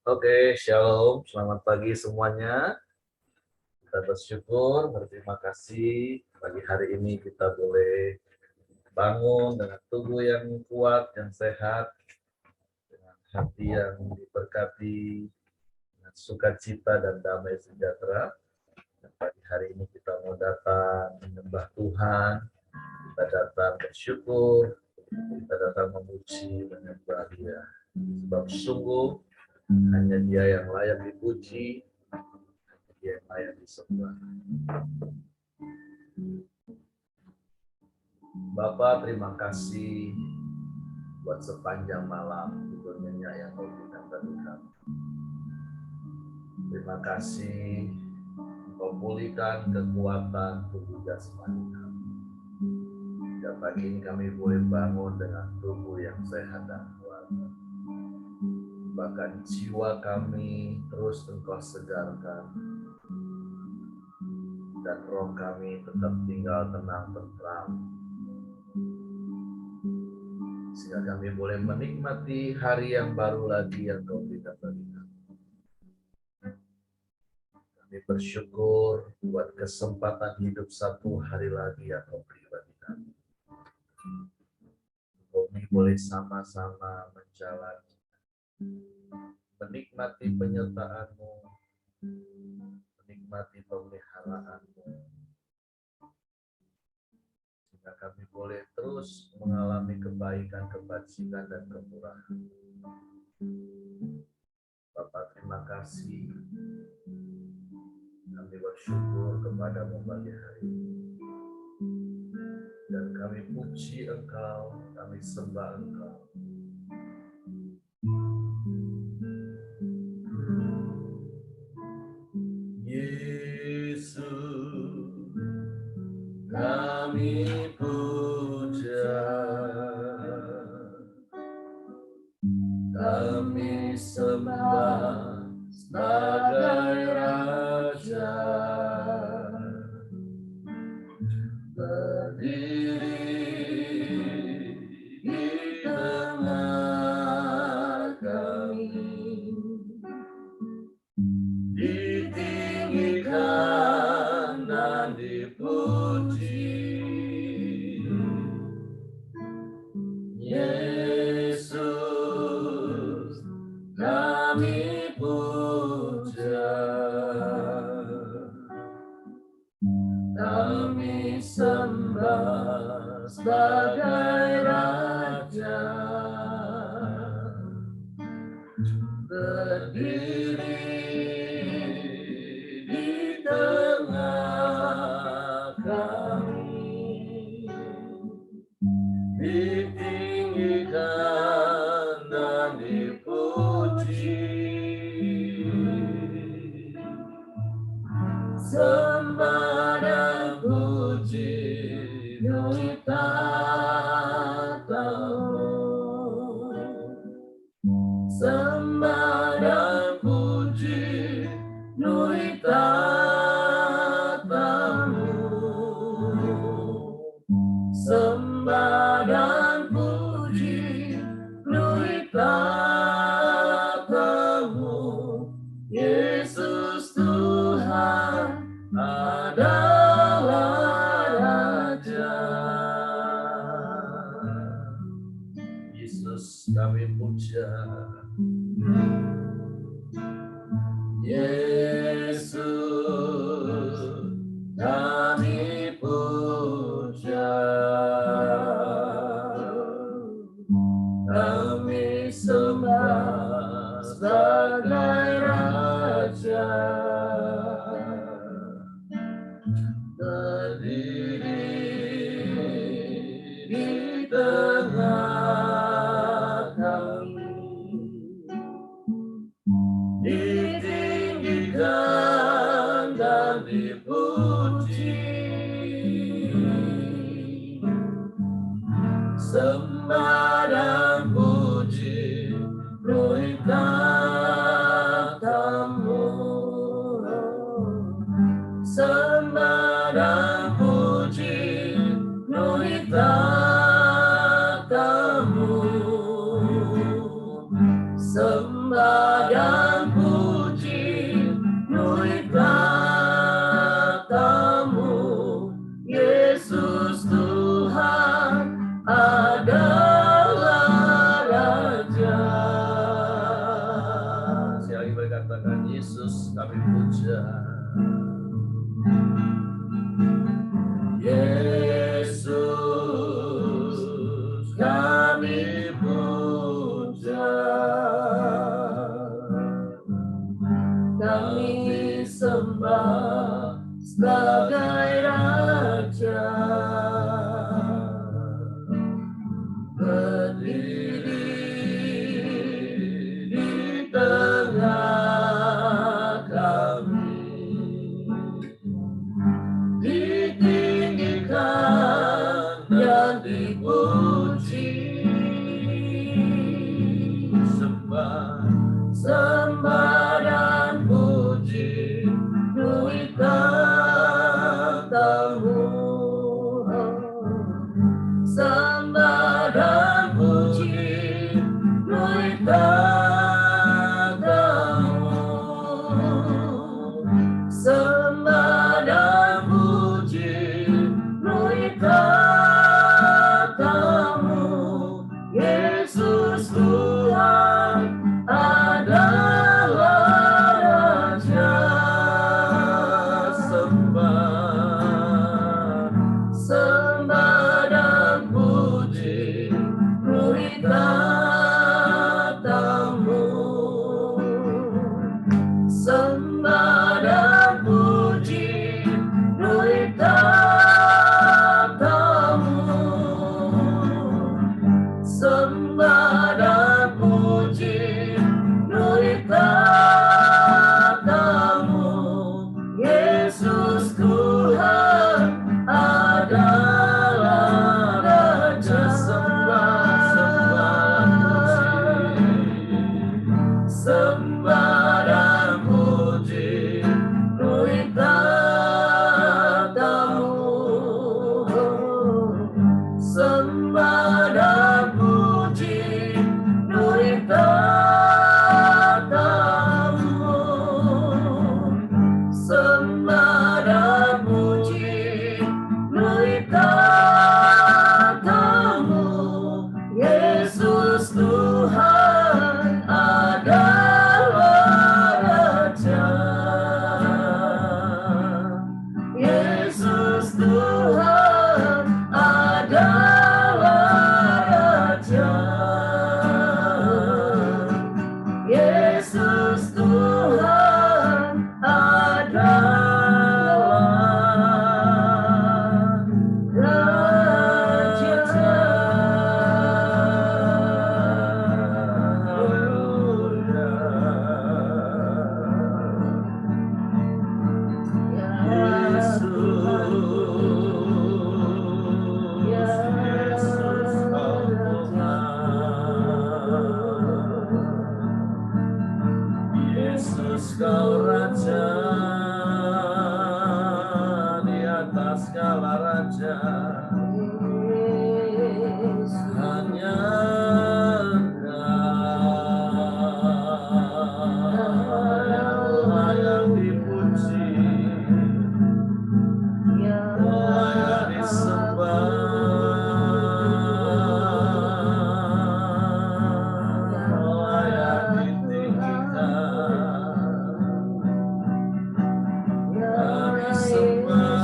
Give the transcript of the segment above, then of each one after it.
Oke, shalom, selamat pagi semuanya. Kita bersyukur, berterima kasih pagi hari ini kita boleh bangun dengan tubuh yang kuat, yang sehat, dengan hati yang diberkati, dengan sukacita dan damai sejahtera. Dan pagi hari ini kita mau datang menyembah Tuhan, kita datang bersyukur, kita datang memuji, menyembah Dia. Sebab sungguh hanya Dia yang layak dipuji, Dia yang layak disembah. Bapak, terima kasih buat sepanjang malam tidur nyenyak yang Kau berikan bagi kami. Terima kasih Kau pulihkan kekuatan tubuh jasmani kami. Dan pagi ini kami boleh bangun dengan tubuh yang sehat dan kuat. Bahkan jiwa kami terus Engkau segarkan. Dan roh kami tetap tinggal tenang tentram. Sehingga kami boleh menikmati hari yang baru lagi yang Kau berikan bagi kami. Kami bersyukur buat kesempatan hidup satu hari lagi yang Kau beri bagi kami. Kami boleh sama-sama menjalani, menikmati penyertaan-Mu, menikmati pemeliharaan-Mu. Sehingga kami boleh terus mengalami kebaikan, kebajikan, dan kemurahan. Bapak, terima kasih. Kami bersyukur kepada-Mu pagi hari ini. Dan kami puji Engkau, kami sembah Engkau. Yesus, kami puja, kami sembah sebagai Raja, berdiri di tengah kami, ditinggikan dan dipuji. Yesus, kami puja, kami sembah sebagai Raja, berdiri di tengah kami, ditinggikan dan dipuji. Sembah dan puji milik tahta-Mu. Sembah dan puji milik tahta-Mu. Sembah dan puji milik tahta-Mu. Yesus Tuhan adalah Raja. Yesus kami puja. Yesus kami puja, kami sembah sebagai Raja, berdiri di tengah kami, ditinggikan dan dipuji. Sembah dan puji milik tahta-Mu. Sembah dan puji milik tahta-Mu. Sembah dan Raja. Yesus kami puja, kami sembah sebagai Raja, berdiri di tengah kami, ditinggikan dan dipuji, sembah dan puji duit tamu, sembah dan puji duit tamu, sembah dan puji duit tamu. Yesus Tuhan adalah Raja, sembah dan puji duit tamu, sembah dan puji duit tamu, sembah dan puji duit tamu. Yesus Tuhan adalah Raja, sembah dan puji duit tamu, sembah dan puji duit tamu, sembah dan puji duit tamu. Yesus Tuhan adalah Raja, Yesus Tuhan adalah Raja, Yesus Tuhan adalah Raja. Yesus kau Raja di atas segala raja, hanya Engkau yang dipuji, yang disembah, yang ditinggikan, kami sembah,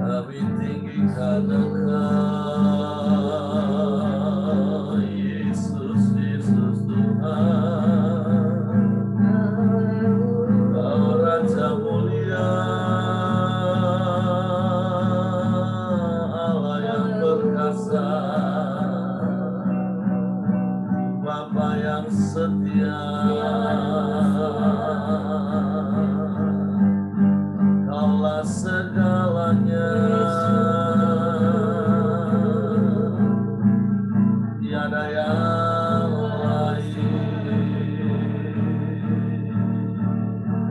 Kami tinggikan Engkau, Yesus, Yesus Tuhan. Kau Raja mulia, Allah yang perkasa, Bapa yang setia. Kaulah segalanya, tiada yang lain.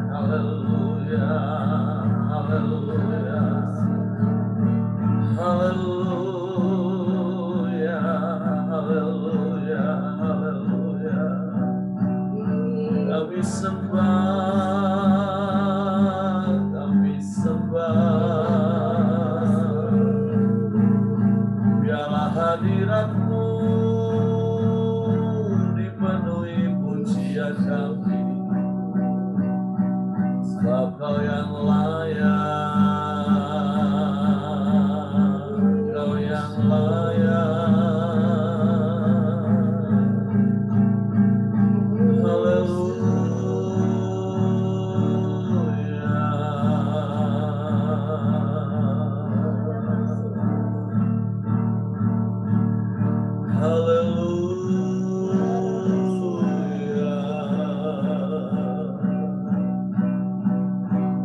Haleluya, haleluya, haleluya, haleluya, haleluya. Kami sembah, kami sembah. Biarlah hadirat-Mu dipenuhi pujian kami, sebab Kau yang layak, Kau yang layak.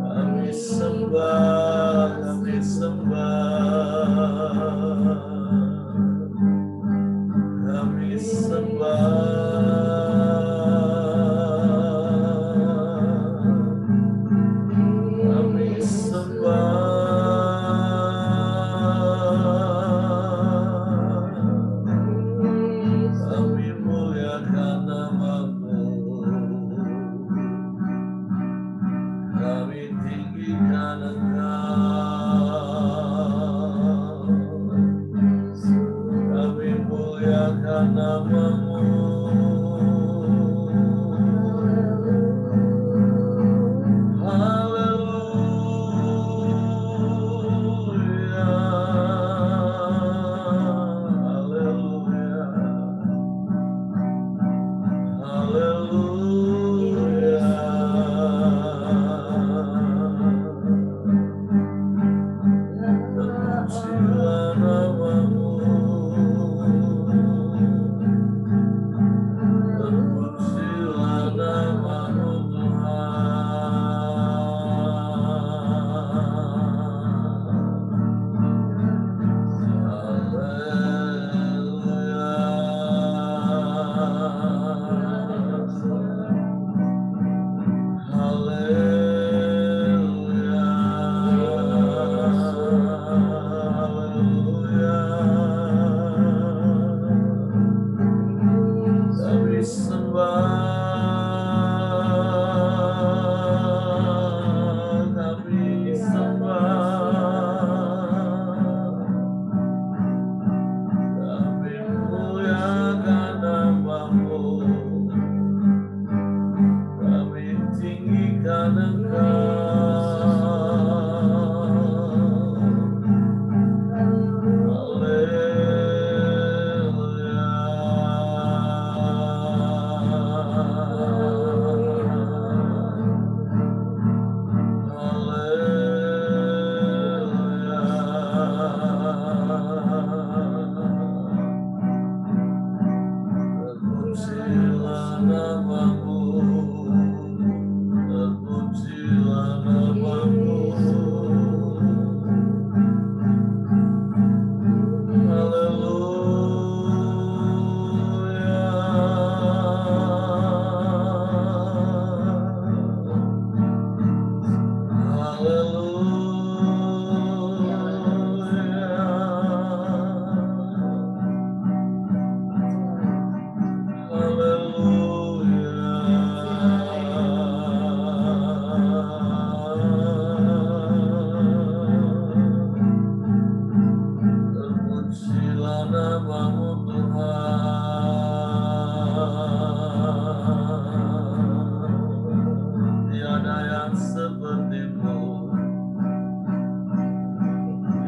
Kami sembah, kami sembah, kami sembah, kami sembah, kami muliakan nama-Mu, kami tinggikan Engkau.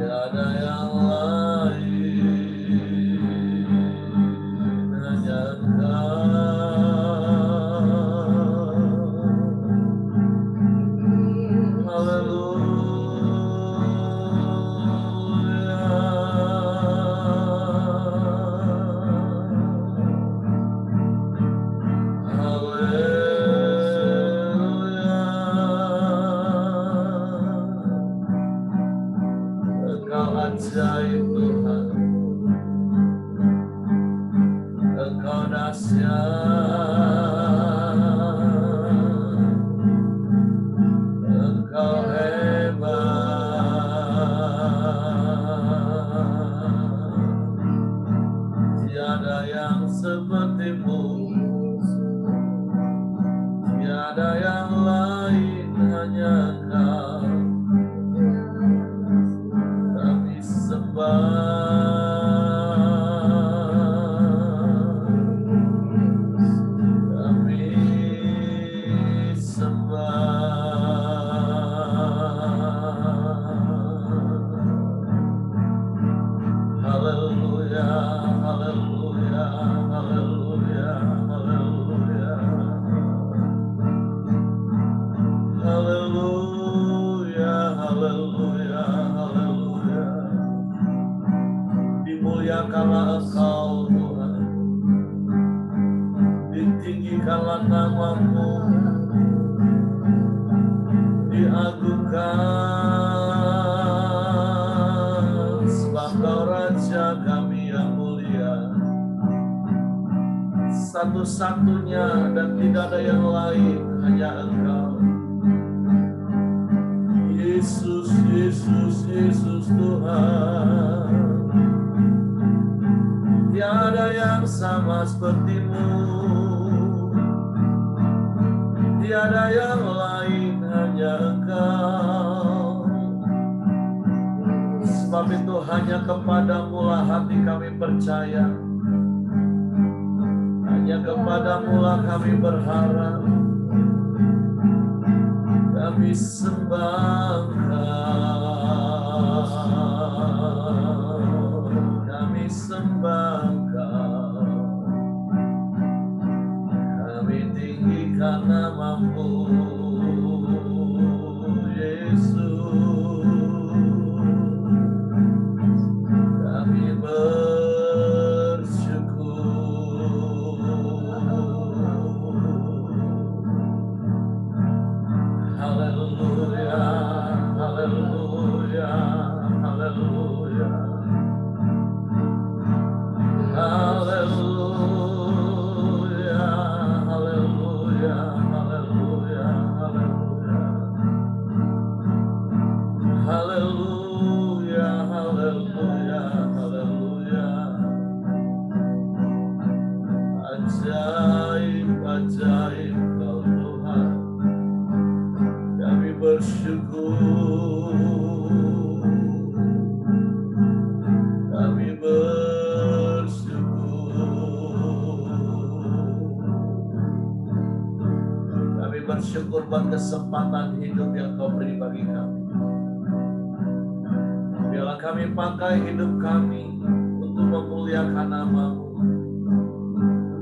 tiada yang lain, hanya Engkau. Engkau ajaib Tuhan, Engkau dahsyat, Engkau hebat, tiada yang seperti-Mu, tiada yang lain, hanya Engkau. Kami sembah, kami sembah. Haleluya, haleluya, haleluya, haleluya. Haleluya, haleluya, haleluya. Dimuliakanlah Engkau Tuhan, ditinggikanlah nama-Mu, diagungkan, sebab Engkau Raja kami yang mulia, satu-satunya dan tidak ada yang lain, hanya Engkau. Yesus, Yesus, Yesus Tuhan, tiada yang sama seperti-Mu, tiada yang lain, hanya Engkau. Sebab itu hanya kepadamu lah hati kami percaya, hanya kepadamu lah kami berharap. Kami sembah Engkau, kami sembah Engkau, kami tinggikan nama-Mu, Yesus. Kami bersyukur. Haleluya, haleluya, haleluya. Haleluya, haleluya, haleluya, haleluya. Haleluya, haleluya, haleluya. Ajaib, ajaib Kau Tuhan. Kami bersyukur, kami bersyukur buat kesempatan hidup yang Kau beri bagi kami. Biarlah kami pakai hidup kami untuk memuliakan nama-Mu,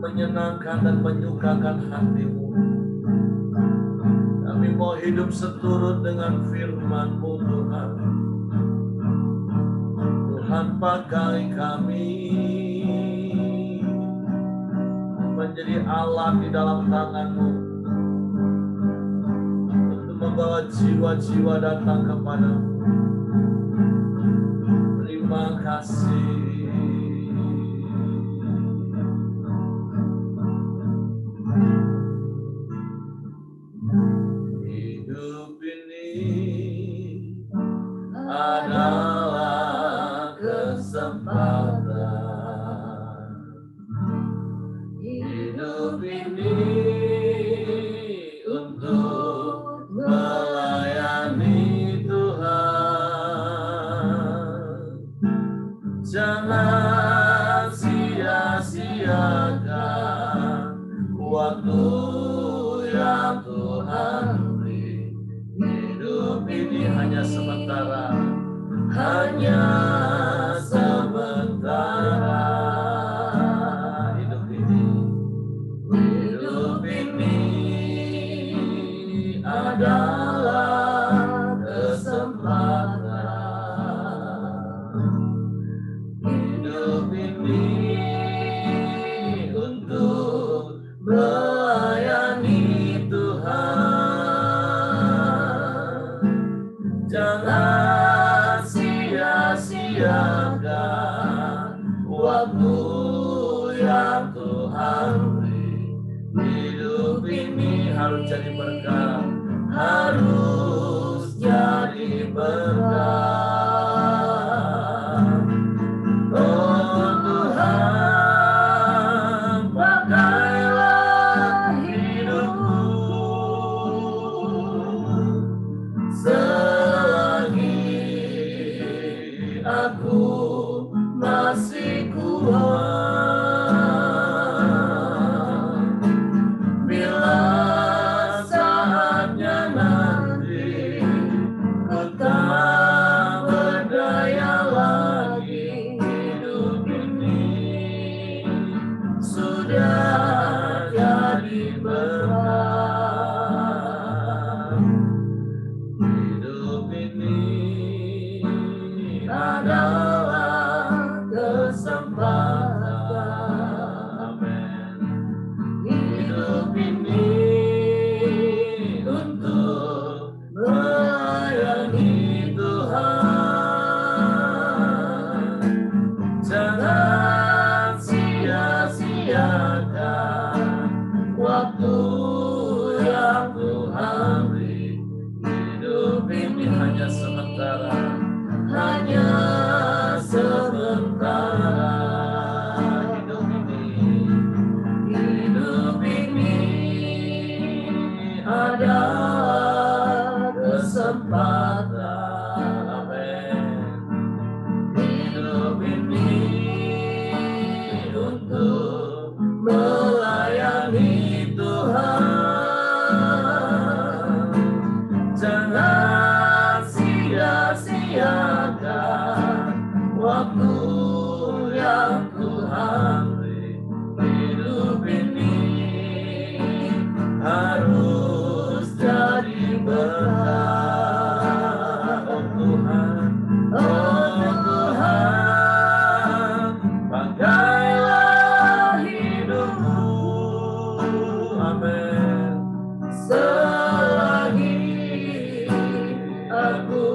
menyenangkan dan menyukakan hati-Mu. Kami mau hidup seturut dengan firman-Mu Tuhan. Tuhan, pakai kami menjadi alat di dalam tangan-Mu untuk membawa jiwa-jiwa datang kepadamu. Terima kasih. Hidup ini adalah kesempatan. Hidup ini untuk melayani Tuhan. Jangan sia-siakan waktu yang Tuhan beri. Hidup ini hanya sementara, hanya hanya sementara. Hidup ini adalah kesempatan. Hidup ini untuk melayani Tuhan. Jangan sia-siakan waktu yang Tuhan beri. Hidup ini harus jadi berkat, harus jadi berkat. Oh Tuhan, pakailah hidupku selagi aku masih kuat. Bila saatnya nanti ku tak berdaya lagi, hidup ini sudah jadi berat. Hidup ini adalah kesempatan. Amin. Hidup ini untuk melayani Tuhan. Jangan sia-siakan waktu yang Tuhan beri. Hidup ini hanya sementara, hanya sementara. Hidup ini adalah kesempatan. Amin. Hidup ini untuk melayani Tuhan. Jangan sia-siakan waktu yang Tuhan beri. Hidup ini harus jadi berkat. Oh Tuhan, oh Tuhan, pakailah hidupku. Amin. Selagi aku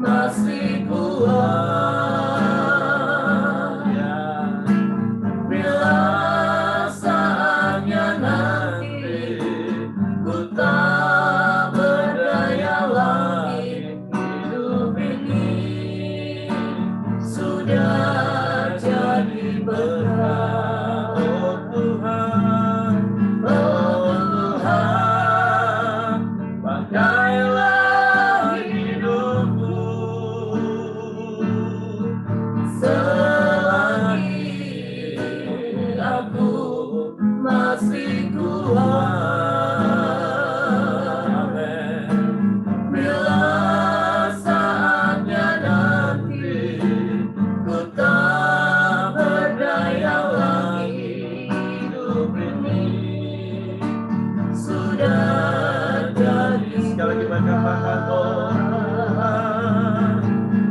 masih kuat, ya. Bila saatnya nanti ku tak berdaya lagi, hidup ini sudah jadi berat. Oh Tuhan, pakailah hidupku selagi aku masih kuat. Amin. Bila saatnya nanti ku tak berdaya lagi, hidup ini sudah jadi. Sekali lagi berkatakan,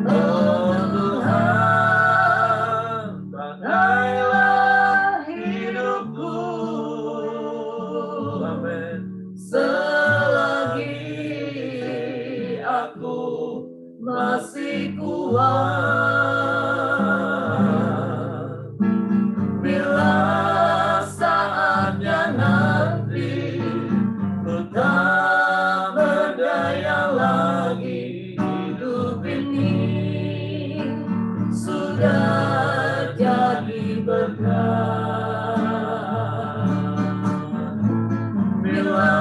oh Tuhan, pakailah hidupku. Amin. Selagi aku masih kuat. Bila saatnya nanti ku tak berdaya lagi, hidup ini sudah jadi berkat. Bila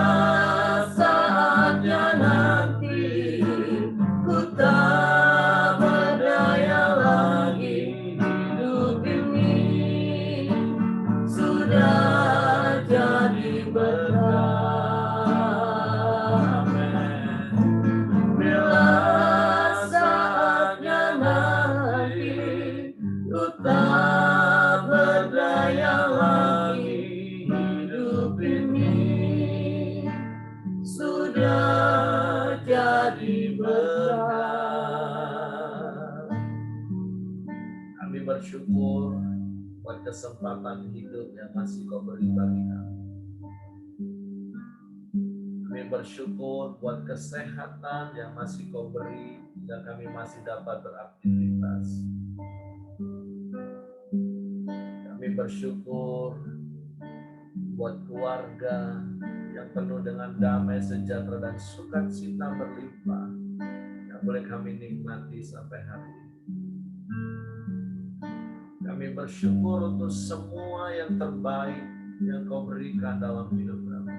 saatnya nanti ku tak berdaya Kami bersyukur buat kesempatan hidup yang masih Kau beri bagi kami. Kami bersyukur buat kesehatan yang masih Kau beri dan kami masih dapat beraktivitas. Kami bersyukur buat keluarga yang penuh dengan damai, sejahtera, dan sukacita berlimpah yang boleh kami nikmati sampai hari ini. Kami bersyukur untuk semua yang terbaik yang Kau berikan dalam hidup kami.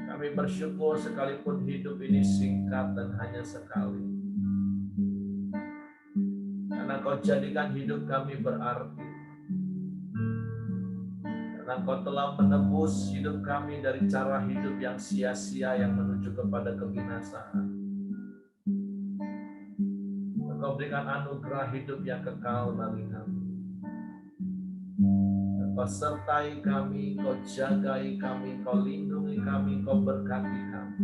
Kami bersyukur sekalipun hidup ini singkat dan hanya sekali, karena Kau jadikan hidup kami berarti. Karena Kau telah menebus hidup kami dari cara hidup yang sia-sia yang menuju kepada kebinasaan. Kau berikan anugerah hidup yang kekal bagi kami. Kau sertai kami, Kau jagai kami, Kau lindungi kami, Kau berkati kami.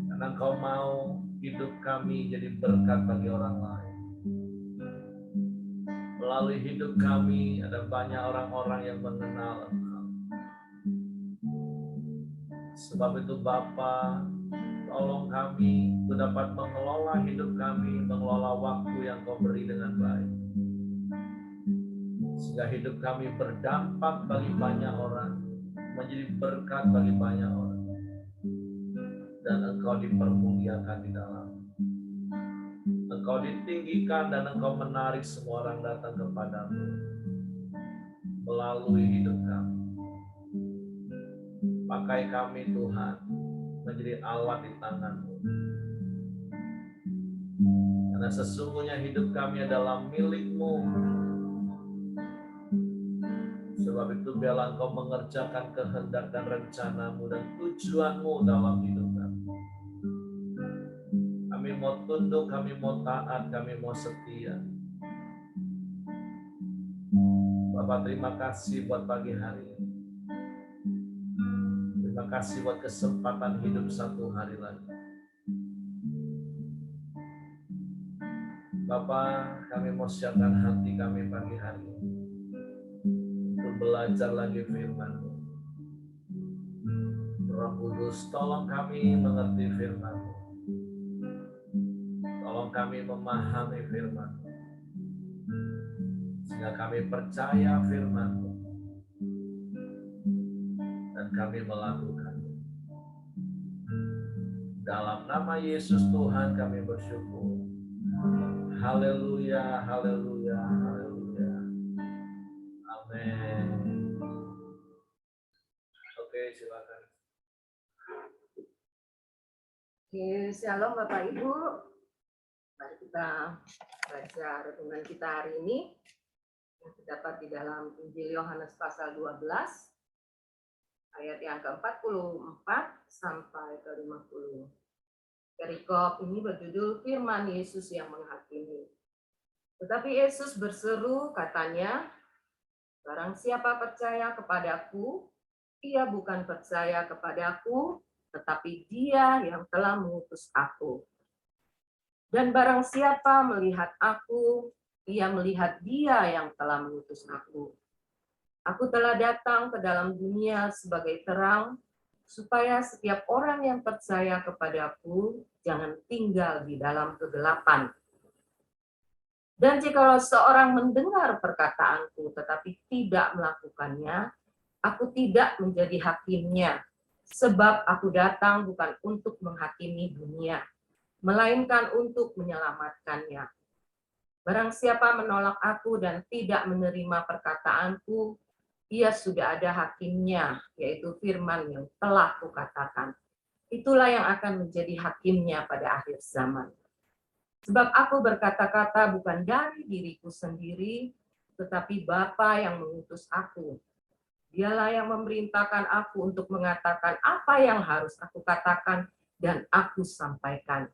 Karena Kau mau hidup kami jadi berkat bagi orang lain. Melalui hidup kami ada banyak orang-orang yang mengenal Engkau. Sebab itu Bapa, tolong kami untuk dapat mengelola hidup kami, mengelola waktu yang Kau beri dengan baik. Sehingga hidup kami berdampak bagi banyak orang, menjadi berkat bagi banyak orang. Dan Engkau dipermuliakan di dalam. Engkau ditinggikan dan Engkau menarik semua orang datang kepadamu melalui hidup kami. Pakai kami Tuhan menjadi alat di tangan-Mu. Karena sesungguhnya hidup kami adalah milik-Mu. Sebab itu biarlah Engkau mengerjakan kehendak dan rencana-Mu dan tujuan-Mu dalam hidup kami. Kami mau tunduk, kami mau taat, kami mau setia. Bapak, terima kasih buat pagi hari ini. Terima kasih buat kesempatan hidup satu hari lagi. Bapak, kami mau siapkan hati kami pagi hari ini untuk belajar lagi firman-Mu. Roh Kudus, tolong kami mengerti firman-Mu. Tolong kami memahami firman-Mu. Sehingga kami percaya firman-Mu. Dan kami melakukan. Dalam nama Yesus Tuhan kami bersyukur. Haleluya, haleluya, haleluya. Amin. Oke, silakan. Oke, shalom Bapak Ibu. Mari kita baca renungan kita hari ini yang terdapat di dalam Injil Yohanes pasal 12 ayat yang ke-44 sampai ke-50. Perikop ini berjudul Firman Yesus yang menghakimi. Tetapi Yesus berseru, katanya, barang siapa percaya kepadaku, ia bukan percaya kepadaku, tetapi Dia yang telah mengutus aku. Dan barang siapa melihat aku, ia melihat Dia yang telah mengutus aku. Aku telah datang ke dalam dunia sebagai terang, supaya setiap orang yang percaya kepadaku jangan tinggal di dalam kegelapan. Dan jikalau seorang mendengar perkataanku tetapi tidak melakukannya, aku tidak menjadi hakimnya, sebab aku datang bukan untuk menghakimi dunia, melainkan untuk menyelamatkannya. Barang siapa menolak aku dan tidak menerima perkataanku, ia sudah ada hakimnya, yaitu firman yang telah kukatakan. Itulah yang akan menjadi hakimnya pada akhir zaman. Sebab aku berkata-kata bukan dari diriku sendiri, tetapi Bapa yang mengutus aku. Dialah yang memerintahkan aku untuk mengatakan apa yang harus aku katakan dan aku sampaikan.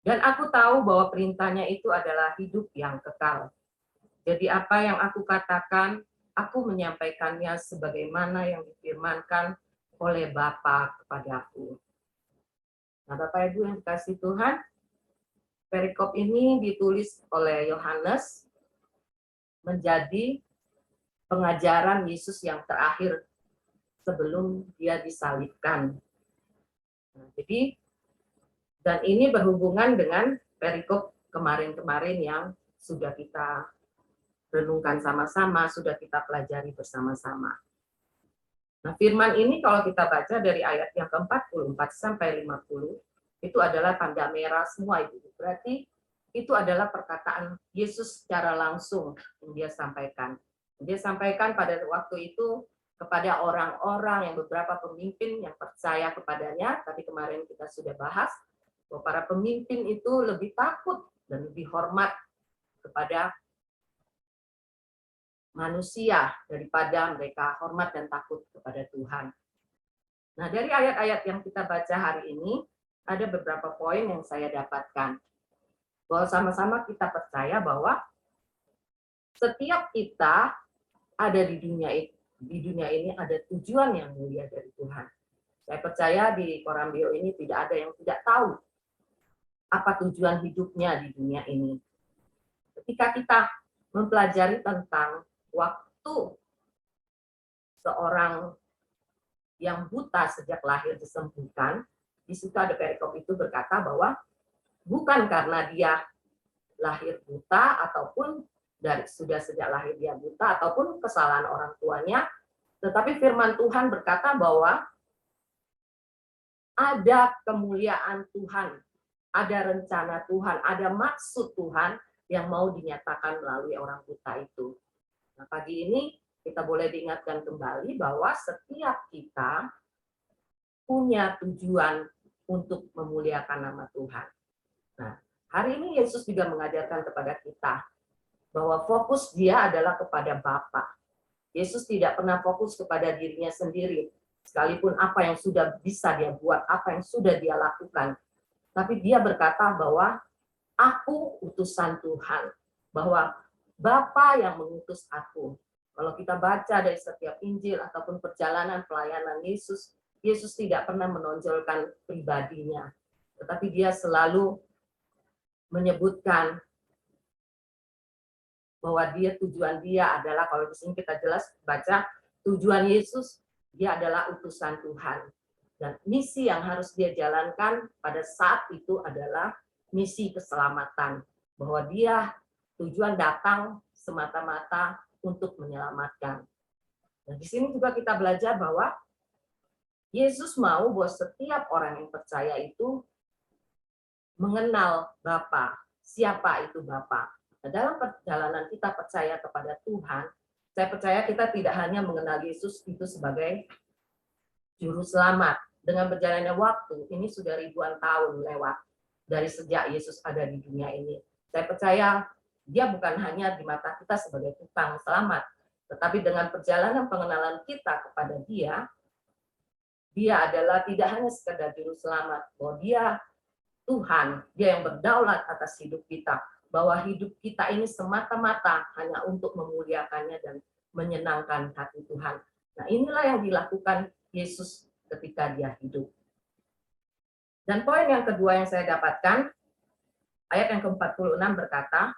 Dan aku tahu bahwa perintahnya itu adalah hidup yang kekal. Jadi apa yang aku katakan, aku menyampaikannya sebagaimana yang difirmankan oleh Bapa kepadaku. Nah, Bapak Ibu yang dikasihi Tuhan, perikop ini ditulis oleh Yohanes menjadi pengajaran Yesus yang terakhir sebelum dia disalibkan. Nah, jadi, dan ini berhubungan dengan perikop kemarin-kemarin yang sudah kita renungkan sama-sama, sudah kita pelajari bersama-sama. Nah, firman ini kalau kita baca dari ayat yang ke-44 sampai 50, itu adalah tanda merah semua, Ibu. Berarti itu adalah perkataan Yesus secara langsung yang dia sampaikan. Dia sampaikan pada waktu itu kepada orang-orang yang beberapa pemimpin yang percaya kepadanya, tapi kemarin kita sudah bahas bahwa para pemimpin itu lebih takut dan lebih hormat kepada manusia daripada mereka hormat dan takut kepada Tuhan. Nah, dari ayat-ayat yang kita baca hari ini, ada beberapa poin yang saya dapatkan. Bahwa sama-sama kita percaya bahwa setiap kita ada di dunia ini ada tujuan yang mulia dari Tuhan. Saya percaya di Korambio ini tidak ada yang tidak tahu apa tujuan hidupnya di dunia ini. Ketika kita mempelajari tentang waktu seorang yang buta sejak lahir disembuhkan, di situ ada perikop itu berkata bahwa bukan karena dia lahir buta ataupun sudah sejak lahir dia buta ataupun kesalahan orang tuanya, tetapi firman Tuhan berkata bahwa ada kemuliaan Tuhan, ada rencana Tuhan, ada maksud Tuhan yang mau dinyatakan melalui orang buta itu. Nah, pagi ini kita boleh diingatkan kembali bahwa setiap kita punya tujuan untuk memuliakan nama Tuhan. Nah, hari ini Yesus juga mengajarkan kepada kita bahwa fokus dia adalah kepada Bapa. Yesus tidak pernah fokus kepada dirinya sendiri, sekalipun apa yang sudah bisa dia buat, apa yang sudah dia lakukan. Tapi dia berkata bahwa aku utusan Tuhan, bahwa Bapa yang mengutus aku. Kalau kita baca dari setiap Injil ataupun perjalanan pelayanan Yesus, Yesus tidak pernah menonjolkan pribadinya, tetapi dia selalu menyebutkan bahwa tujuan dia adalah, kalau di sini kita jelas baca, tujuan Yesus, dia adalah utusan Tuhan. Dan misi yang harus dia jalankan pada saat itu adalah misi keselamatan. Bahwa dia tujuan datang semata-mata untuk menyelamatkan. Dan di sini juga kita belajar bahwa Yesus mau bahwa setiap orang yang percaya itu mengenal Bapa. Siapa itu Bapa? Nah, dalam perjalanan kita percaya kepada Tuhan, saya percaya kita tidak hanya mengenal Yesus itu sebagai juru selamat. Dengan berjalannya waktu, ini sudah ribuan tahun lewat dari sejak Yesus ada di dunia ini. Saya percaya dia bukan hanya di mata kita sebagai tukang selamat, tetapi dengan perjalanan pengenalan kita kepada dia adalah tidak hanya sekedar juru selamat, bahwa dia Tuhan, dia yang berdaulat atas hidup kita, bahwa hidup kita ini semata-mata hanya untuk memuliakannya dan menyenangkan hati Tuhan. Nah, inilah yang dilakukan Yesus ketika dia hidup. Dan poin yang kedua yang saya dapatkan, ayat yang ke-46 berkata,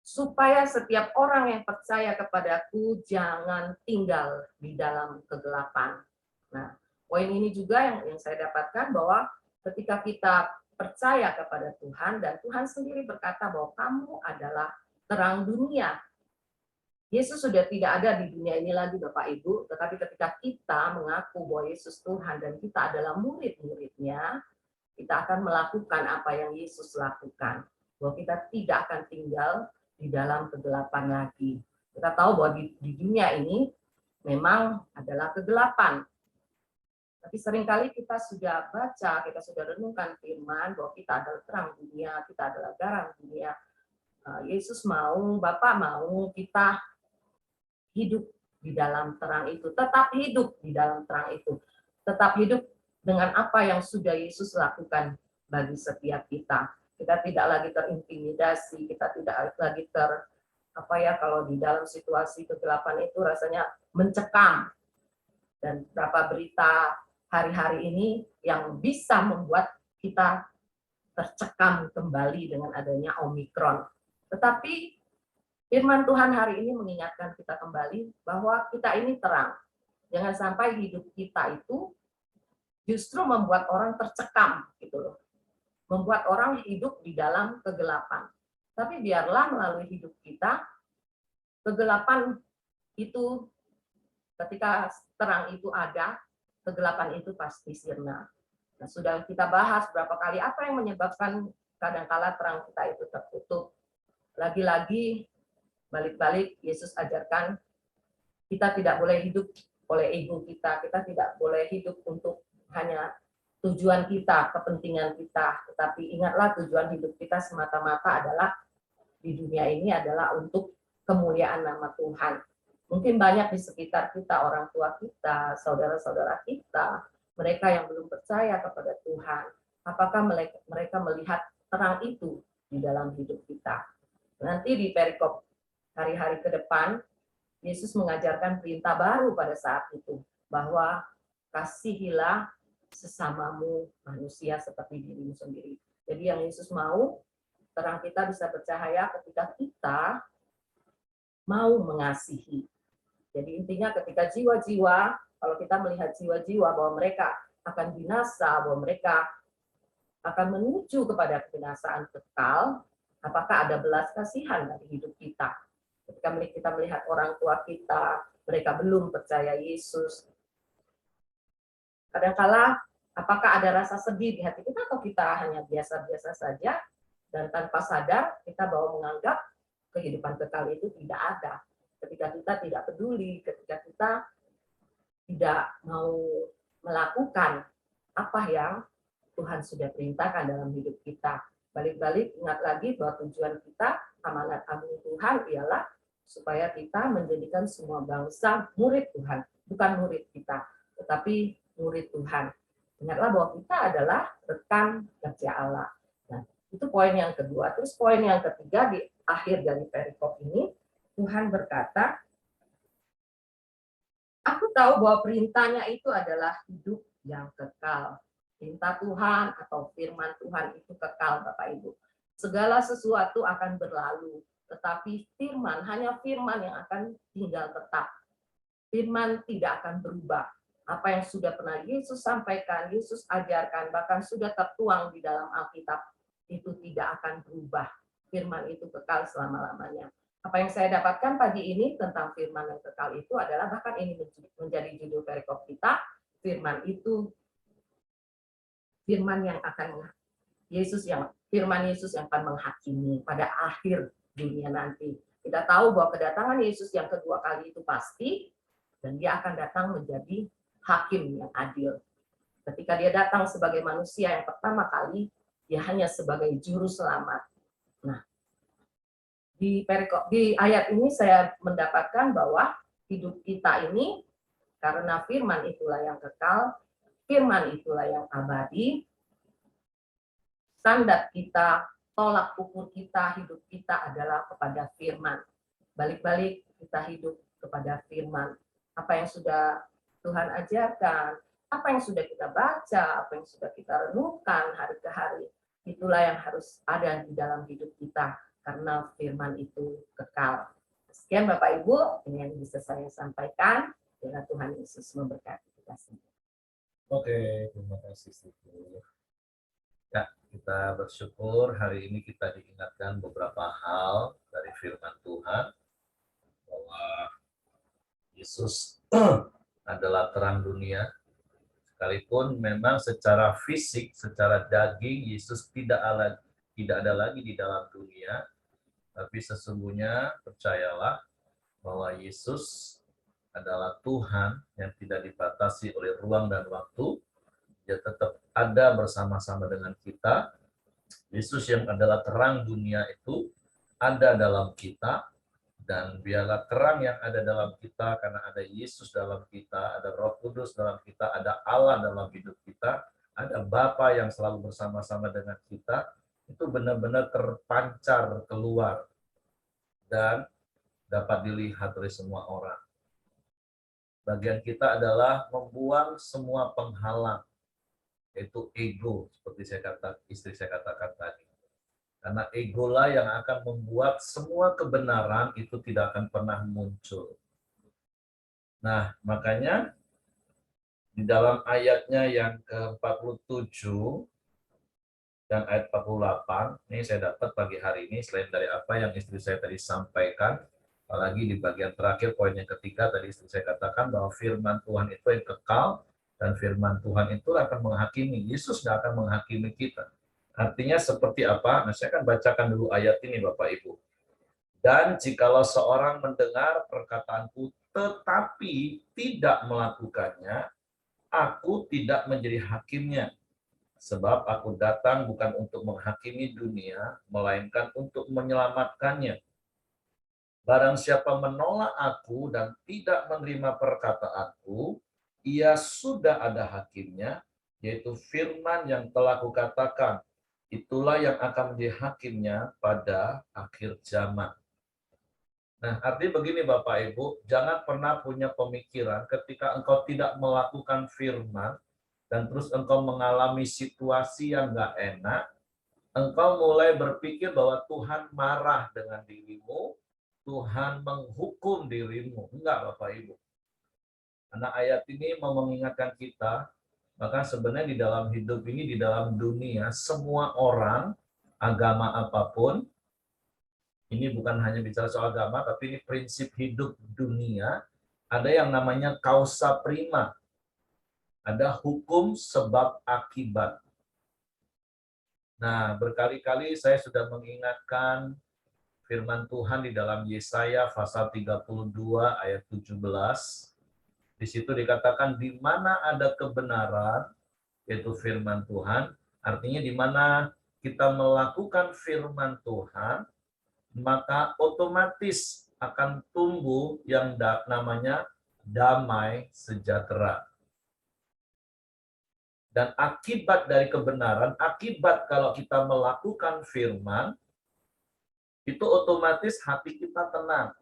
supaya setiap orang yang percaya kepadaku jangan tinggal di dalam kegelapan. Nah, poin ini juga yang saya dapatkan bahwa ketika kita percaya kepada Tuhan dan Tuhan sendiri berkata bahwa kamu adalah terang dunia. Yesus sudah tidak ada di dunia ini lagi Bapak Ibu, tetapi ketika kita mengaku bahwa Yesus Tuhan dan kita adalah murid-muridnya, kita akan melakukan apa yang Yesus lakukan. Bahwa kita tidak akan tinggal di dalam kegelapan lagi. Kita tahu bahwa di dunia ini memang adalah kegelapan. Tapi seringkali kita sudah baca, kita sudah renungkan firman bahwa kita adalah terang dunia, kita adalah garam dunia. Yesus mau, Bapa mau kita hidup di dalam terang itu, tetap hidup di dalam terang itu, tetap hidup dengan apa yang sudah Yesus lakukan bagi setiap kita. Kita tidak lagi terintimidasi, kita tidak lagi kalau di dalam situasi kegelapan itu rasanya mencekam. Dan berapa berita hari-hari ini yang bisa membuat kita tercekam kembali dengan adanya Omikron. Tetapi firman Tuhan hari ini mengingatkan kita kembali bahwa kita ini terang. Jangan sampai hidup kita itu justru membuat orang tercekam gitu loh. Membuat orang hidup di dalam kegelapan. Tapi biarlah melalui hidup kita kegelapan itu, ketika terang itu ada, kegelapan itu pasti sirna. Nah, sudah kita bahas berapa kali apa yang menyebabkan kadangkala terang kita itu tertutup. Lagi-lagi balik-balik Yesus ajarkan kita tidak boleh hidup oleh ego kita tidak boleh hidup untuk hanya tujuan kita, kepentingan kita, tetapi ingatlah tujuan hidup kita semata-mata adalah di dunia ini adalah untuk kemuliaan nama Tuhan. Mungkin banyak di sekitar kita, orang tua kita, saudara-saudara kita, mereka yang belum percaya kepada Tuhan. Apakah mereka melihat terang itu di dalam hidup kita? Nanti di perikop hari-hari ke depan, Yesus mengajarkan perintah baru pada saat itu, bahwa kasihilah sesamamu manusia seperti dirimu sendiri. Jadi yang Yesus mau, terang kita bisa bercahaya ketika kita mau mengasihi. Jadi intinya ketika jiwa-jiwa, kalau kita melihat jiwa-jiwa bahwa mereka akan binasa, bahwa mereka akan menuju kepada kebinasaan kekal, apakah ada belas kasihan dari hidup kita? Ketika kita melihat orang tua kita, mereka belum percaya Yesus. Kadangkala, apakah ada rasa sedih di hati kita atau kita hanya biasa-biasa saja, dan tanpa sadar kita bahwa menganggap kehidupan kekal itu tidak ada. Ketika kita tidak peduli, ketika kita tidak mau melakukan apa yang Tuhan sudah perintahkan dalam hidup kita. Balik-balik ingat lagi bahwa tujuan kita, amanat agung Tuhan ialah supaya kita menjadikan semua bangsa murid Tuhan, bukan murid kita, tetapi murid Tuhan. Ingatlah bahwa kita adalah rekan kerja Allah. Nah, itu poin yang kedua. Terus poin yang ketiga di akhir dari perikop ini, Tuhan berkata, aku tahu bahwa perintahnya itu adalah hidup yang kekal. Perintah Tuhan atau firman Tuhan itu kekal, Bapak Ibu. Segala sesuatu akan berlalu, tetapi firman, hanya firman yang akan tinggal tetap. Firman tidak akan berubah. Apa yang sudah pernah Yesus sampaikan, Yesus ajarkan, bahkan sudah tertuang di dalam Alkitab, itu tidak akan berubah. Firman itu kekal selama-lamanya. Apa yang saya dapatkan pagi ini tentang firman yang kekal itu adalah, bahkan ini menjadi judul perikop kita, firman itu firman yang akan firman Yesus yang akan menghakimi pada akhir dunia nanti. Kita tahu bahwa kedatangan Yesus yang kedua kali itu pasti, dan dia akan datang menjadi hakim yang adil. Ketika dia datang sebagai manusia yang pertama kali, dia hanya sebagai juru selamat. Nah, di ayat ini saya mendapatkan bahwa hidup kita ini, karena firman itulah yang kekal, firman itulah yang abadi, standar kita, tolak ukur kita, hidup kita adalah kepada firman. Balik-balik kita hidup kepada firman. Apa yang sudah Tuhan ajarkan, apa yang sudah kita baca, apa yang sudah kita renungkan hari ke hari, itulah yang harus ada di dalam hidup kita, karena firman itu kekal. Sekian Bapak Ibu, ini yang bisa saya sampaikan. Biarlah Tuhan Yesus memberkati kita semua. Oke, terima kasih Sister. Ya, kita bersyukur hari ini kita diingatkan beberapa hal dari firman Tuhan, bahwa Yesus adalah terang dunia. Sekalipun memang secara fisik, secara daging, Yesus tidak ada lagi di dalam dunia, tapi sesungguhnya percayalah bahwa Yesus adalah Tuhan yang tidak dibatasi oleh ruang dan waktu. Dia tetap ada bersama-sama dengan kita. Yesus yang adalah terang dunia itu ada dalam kita, dan biarlah terang yang ada dalam kita, karena ada Yesus dalam kita, ada Roh Kudus dalam kita, ada Allah dalam hidup kita, ada Bapa yang selalu bersama-sama dengan kita, itu benar-benar terpancar keluar dan dapat dilihat oleh semua orang. Bagian kita adalah membuang semua penghalang, yaitu ego, seperti istri saya katakan tadi. Karena egolah yang akan membuat semua kebenaran itu tidak akan pernah muncul. Nah, makanya di dalam ayatnya yang ke-47 dan ayat 48, ini saya dapat pagi hari ini, selain dari apa yang istri saya tadi sampaikan, apalagi di bagian terakhir, poin yang ketiga, tadi istri saya katakan bahwa firman Tuhan itu yang kekal, dan firman Tuhan itu akan menghakimi. Yesus tidak akan menghakimi kita. Artinya seperti apa? Nah, saya akan bacakan dulu ayat ini, Bapak Ibu. Dan jikalau seorang mendengar perkataanku tetapi tidak melakukannya, aku tidak menjadi hakimnya. Sebab aku datang bukan untuk menghakimi dunia, melainkan untuk menyelamatkannya. Barang siapa menolak aku dan tidak menerima perkataanku, ia sudah ada hakimnya, yaitu firman yang telah kukatakan. Itulah yang akan menjadi hakimnya pada akhir zaman. Nah, artinya begini Bapak Ibu, jangan pernah punya pemikiran ketika engkau tidak melakukan firman, dan terus engkau mengalami situasi yang nggak enak, engkau mulai berpikir bahwa Tuhan marah dengan dirimu, Tuhan menghukum dirimu. Enggak Bapak Ibu. Karena ayat ini mau mengingatkan kita, maka sebenarnya di dalam hidup ini, di dalam dunia, semua orang, agama apapun, ini bukan hanya bicara soal agama, tapi ini prinsip hidup dunia, ada yang namanya causa prima. Ada hukum sebab akibat. Nah, berkali-kali saya sudah mengingatkan firman Tuhan di dalam Yesaya pasal 32 ayat 17. Di situ dikatakan di mana ada kebenaran, yaitu firman Tuhan, artinya di mana kita melakukan firman Tuhan, maka otomatis akan tumbuh yang namanya damai sejahtera. Dan akibat dari kebenaran, akibat kalau kita melakukan firman, itu otomatis hati kita tenang,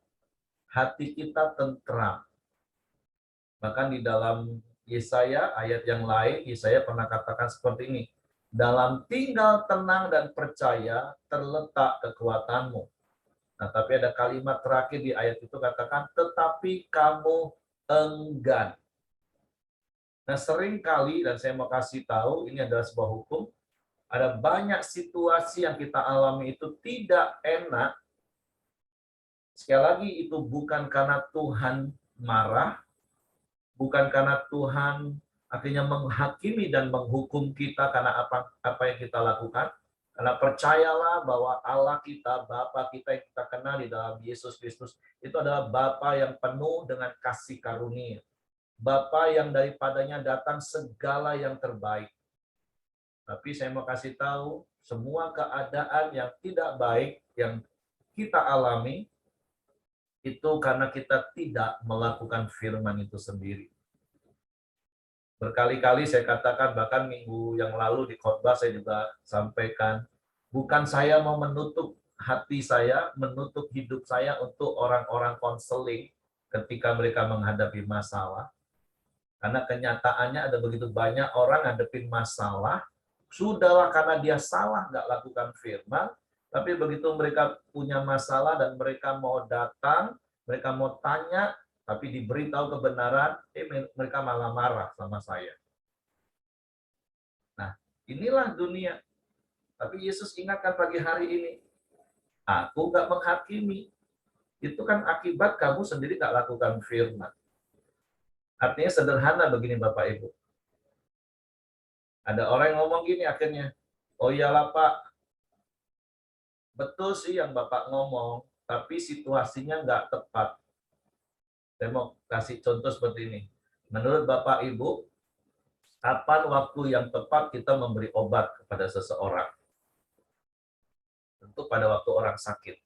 hati kita tentram. Bahkan di dalam Yesaya, ayat yang lain, Yesaya pernah katakan seperti ini, dalam tinggal tenang dan percaya terletak kekuatanmu. Nah, tapi ada kalimat terakhir di ayat itu katakan, tetapi kamu enggan. Nah, sering kali, dan saya mau kasih tahu, ini adalah sebuah hukum, ada banyak situasi yang kita alami itu tidak enak. Sekali lagi, itu bukan karena Tuhan marah, bukan karena Tuhan akhirnya menghakimi dan menghukum kita karena apa yang kita lakukan. Karena percayalah bahwa Allah kita, Bapa kita yang kita kenal di dalam Yesus Kristus, itu adalah Bapa yang penuh dengan kasih karunia. Bapa yang daripadanya datang segala yang terbaik. Tapi saya mau kasih tahu, semua keadaan yang tidak baik yang kita alami, itu karena kita tidak melakukan firman itu sendiri. Berkali-kali saya katakan, bahkan minggu yang lalu di khotbah saya juga sampaikan, bukan saya mau menutup hati saya, menutup hidup saya untuk orang-orang konseling ketika mereka menghadapi masalah. Karena kenyataannya ada begitu banyak orang ngadepin masalah, sudahlah karena dia salah nggak lakukan firman, tapi begitu mereka punya masalah dan mereka mau datang, mereka mau tanya, tapi diberitahu kebenaran, mereka malah marah sama saya. Nah, inilah dunia. Tapi Yesus ingatkan pagi hari ini, aku nggak menghakimi. Itu kan akibat kamu sendiri nggak lakukan firman. Artinya sederhana begini Bapak Ibu. Ada orang yang ngomong gini akhirnya, oh iyalah Pak, betul sih yang Bapak ngomong, tapi situasinya nggak tepat. Saya mau kasih contoh seperti ini. Menurut Bapak Ibu, kapan waktu yang tepat kita memberi obat kepada seseorang? Tentu pada waktu orang sakit.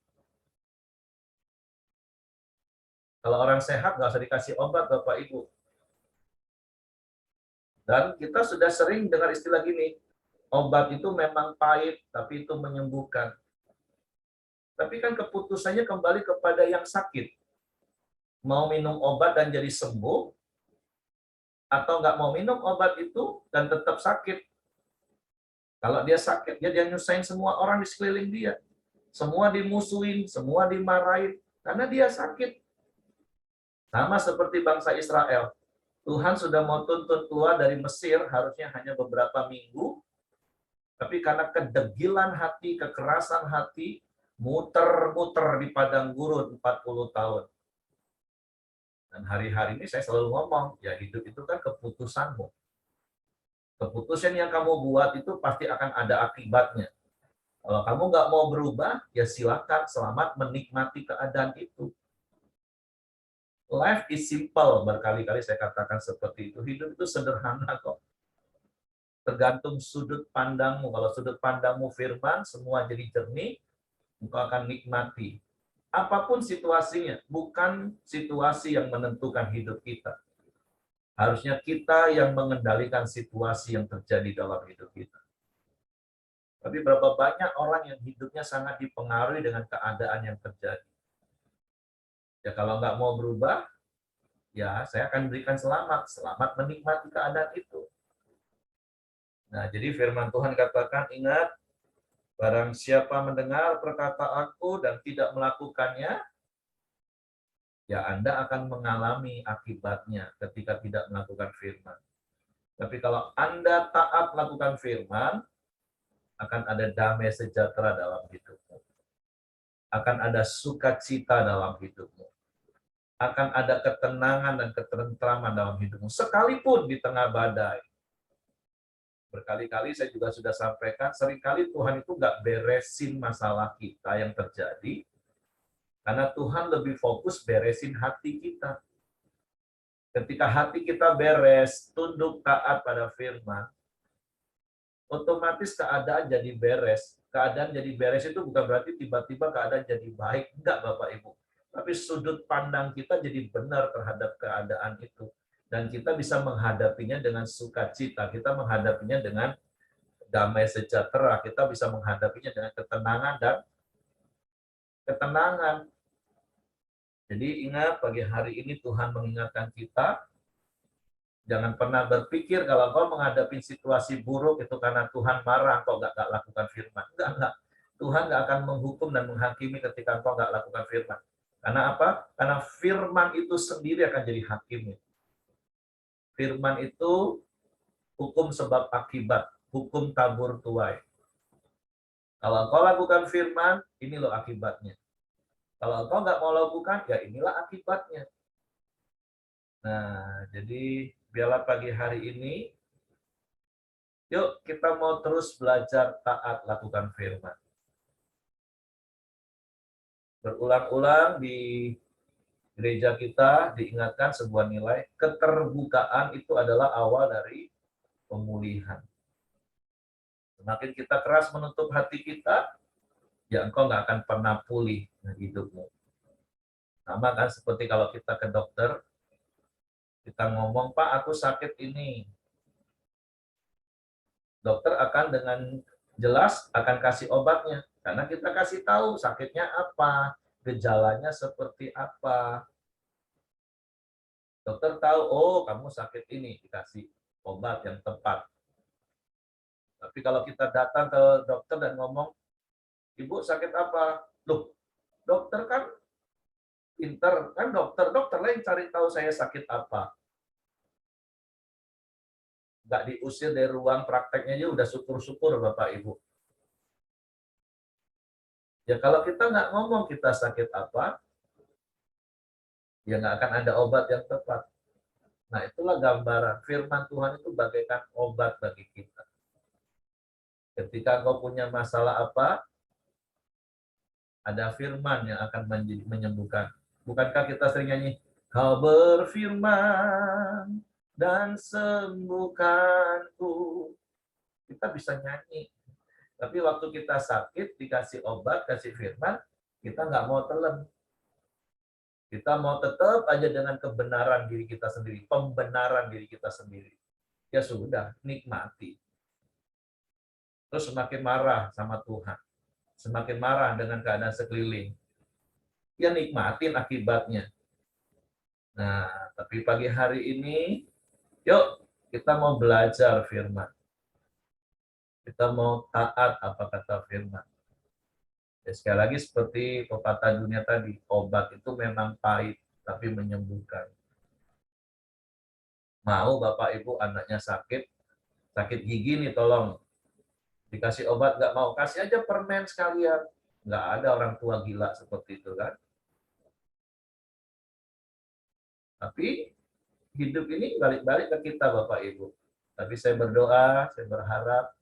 Kalau orang sehat nggak usah dikasih obat Bapak Ibu. Dan kita sudah sering dengar istilah gini, obat itu memang pahit, tapi itu menyembuhkan. Tapi kan keputusannya kembali kepada yang sakit. Mau minum obat dan jadi sembuh, atau nggak mau minum obat itu dan tetap sakit. Kalau dia sakit, dia nyusahin semua orang di sekeliling dia. Semua dimusuhin, semua dimarahin, karena dia sakit. Sama seperti bangsa Israel. Tuhan sudah mau tuntun keluar dari Mesir, harusnya hanya beberapa minggu, tapi karena kedegilan hati, kekerasan hati, muter-muter di padang gurun 40 tahun. Dan hari-hari ini saya selalu ngomong, ya hidup itu kan keputusanmu. Keputusan yang kamu buat itu pasti akan ada akibatnya. Kalau kamu nggak mau berubah, ya silakan selamat menikmati keadaan itu. Life is simple, berkali-kali saya katakan seperti itu. Hidup itu sederhana kok. Tergantung sudut pandangmu. Kalau sudut pandangmu firman, semua jadi jernih, engkau akan nikmati. Apapun situasinya, bukan situasi yang menentukan hidup kita. Harusnya kita yang mengendalikan situasi yang terjadi dalam hidup kita. Tapi berapa banyak orang yang hidupnya sangat dipengaruhi dengan keadaan yang terjadi. Ya kalau nggak mau berubah, ya saya akan berikan selamat. Selamat menikmati keadaan itu. Nah, jadi firman Tuhan katakan, ingat, barang siapa mendengar perkataanku dan tidak melakukannya, ya Anda akan mengalami akibatnya ketika tidak melakukan firman. Tapi kalau Anda taat melakukan firman, akan ada damai sejahtera dalam hidupmu. Akan ada sukacita dalam hidupmu. Akan ada ketenangan dan ketentraman dalam hidupmu. Sekalipun di tengah badai. Berkali-kali saya juga sudah sampaikan, seringkali Tuhan itu nggak beresin masalah kita yang terjadi, karena Tuhan lebih fokus beresin hati kita. Ketika hati kita beres, tunduk taat pada firman, otomatis keadaan jadi beres. Keadaan jadi beres itu bukan berarti tiba-tiba keadaan jadi baik. Enggak, Bapak Ibu. Tapi sudut pandang kita jadi benar terhadap keadaan itu. Dan kita bisa menghadapinya dengan sukacita. Kita menghadapinya dengan damai sejahtera. Kita bisa menghadapinya dengan ketenangan dan ketenangan. Jadi ingat, pagi hari ini Tuhan mengingatkan kita, jangan pernah berpikir kalau kau menghadapi situasi buruk itu karena Tuhan marah, kau nggak lakukan firman. Enggak. Tuhan nggak akan menghukum dan menghakimi ketika kau nggak lakukan firman. Karena apa? Karena firman itu sendiri akan jadi hakimnya. Firman itu hukum sebab akibat, hukum tabur tuai. Kalau kau lakukan firman, ini loh akibatnya. Kalau kau nggak mau lakukan, ya inilah akibatnya. Nah, jadi biarlah pagi hari ini, yuk kita mau terus belajar taat lakukan firman. Berulang-ulang di gereja kita diingatkan sebuah nilai, keterbukaan itu adalah awal dari pemulihan. Semakin kita keras menutup hati kita, ya engkau nggak akan pernah pulih hidupmu. Sama kan seperti kalau kita ke dokter, kita ngomong, Pak aku sakit ini. Dokter akan dengan jelas akan kasih obatnya. Karena kita kasih tahu sakitnya apa, gejalanya seperti apa. Dokter tahu, oh kamu sakit ini, dikasih obat yang tepat. Tapi kalau kita datang ke dokter dan ngomong, Ibu sakit apa? Loh, dokter kan pinter, kan dokter lain cari tahu saya sakit apa. Nggak diusir dari ruang prakteknya aja udah syukur-syukur Bapak Ibu. Ya kalau kita nggak ngomong kita sakit apa, ya nggak akan ada obat yang tepat. Nah itulah gambaran firman Tuhan itu bagaikan obat bagi kita. Ketika kau punya masalah apa, ada firman yang akan menyembuhkan. Bukankah kita sering nyanyi, kau berfirman dan sembuhkanku. Kita bisa nyanyi. Tapi waktu kita sakit, dikasih obat, kasih firman, kita nggak mau telan. Kita mau tetap aja dengan kebenaran diri kita sendiri, pembenaran diri kita sendiri. Ya sudah, nikmati. Terus semakin marah sama Tuhan. Semakin marah dengan keadaan sekeliling. Ya nikmatin akibatnya. Nah, tapi pagi hari ini, Yuk, kita mau belajar firman. Kita mau taat apa kata firman. Ya, sekali lagi seperti pepatah dunia tadi, obat itu memang pahit, tapi menyembuhkan. Mau Bapak Ibu anaknya sakit, sakit gigi nih tolong. Dikasih obat nggak mau, kasih aja permen sekalian. Nggak ada orang tua gila seperti itu kan. Tapi hidup ini balik-balik ke kita Bapak Ibu. Tapi saya berdoa, saya berharap